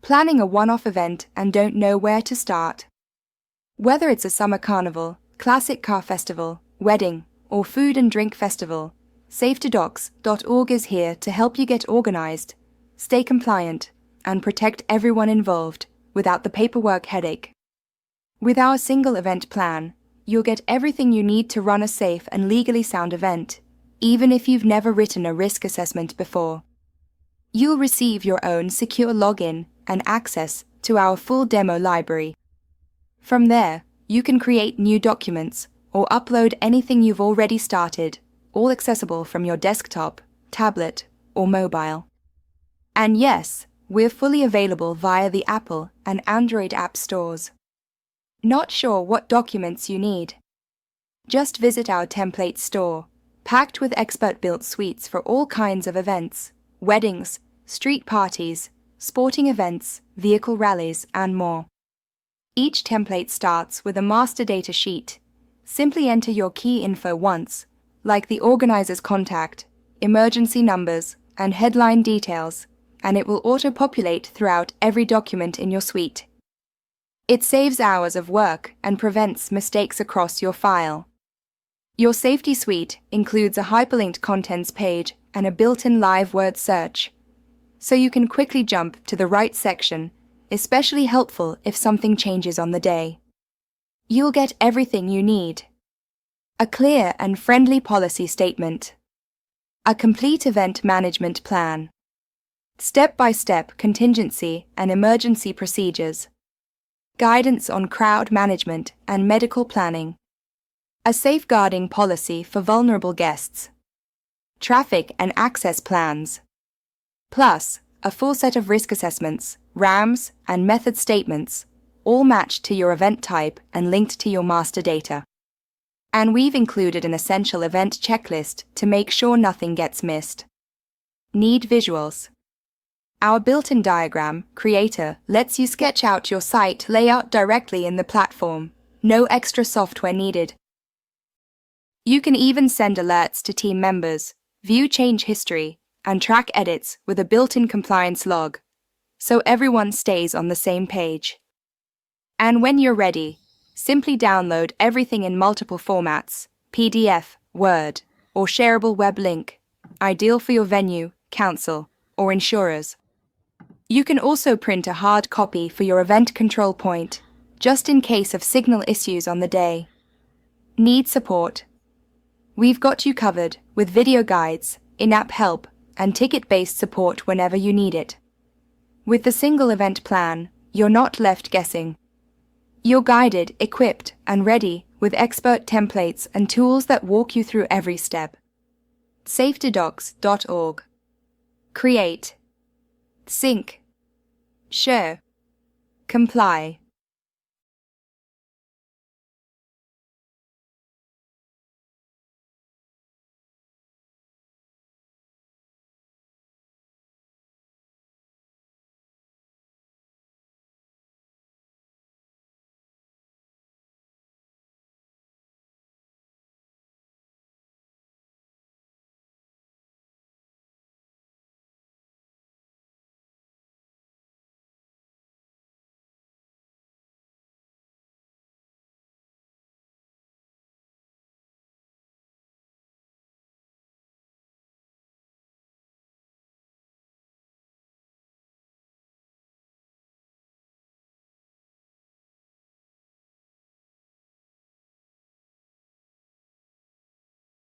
Planning a one-off event and don't know where to start? Whether it's a summer carnival, classic car festival, wedding, or food and drink festival, safetydocs.org is here to help you get organized, stay compliant, and protect everyone involved without the paperwork headache. With our single event plan, you'll get everything you need to run a safe and legally sound event, even if you've never written a risk assessment before. You'll receive your own secure login and access to our full demo library. From there, you can create new documents or upload anything you've already started, all accessible from your desktop, tablet, or mobile. And yes, we're fully available via the Apple and Android app stores. Not sure what documents you need? Just visit our template store, packed with expert-built suites for all kinds of events, weddings, street parties, sporting events, vehicle rallies, and more. Each template starts with a master data sheet. Simply enter your key info once, like the organizer's contact, emergency numbers, and headline details, and it will auto-populate throughout every document in your suite. It saves hours of work and prevents mistakes across your file. Your safety suite includes a hyperlinked contents page and a built-in live word search, so you can quickly jump to the right section, especially helpful if something changes on the day. You'll get everything you need. A clear and friendly policy statement. A complete event management plan. Step-by-step contingency and emergency procedures. Guidance on crowd management and medical planning. A safeguarding policy for vulnerable guests. Traffic and access plans. Plus, a full set of risk assessments, RAMs, and method statements, all matched to your event type and linked to your master data. And we've included an essential event checklist to make sure nothing gets missed. Need visuals? Our built-in diagram creator lets you sketch out your site layout directly in the platform. No extra software needed. You can even send alerts to team members, view change history, and track edits with a built-in compliance log, so everyone stays on the same page. And when you're ready, simply download everything in multiple formats, PDF, Word, or shareable web link, ideal for your venue, council, or insurers. You can also print a hard copy for your event control point, just in case of signal issues on the day. Need support? We've got you covered with video guides, in-app help, and ticket-based support whenever you need it. With the single event plan, you're not left guessing. You're guided, equipped, and ready with expert templates and tools that walk you through every step. safetydocs.org. Create. Sync. Share. Comply.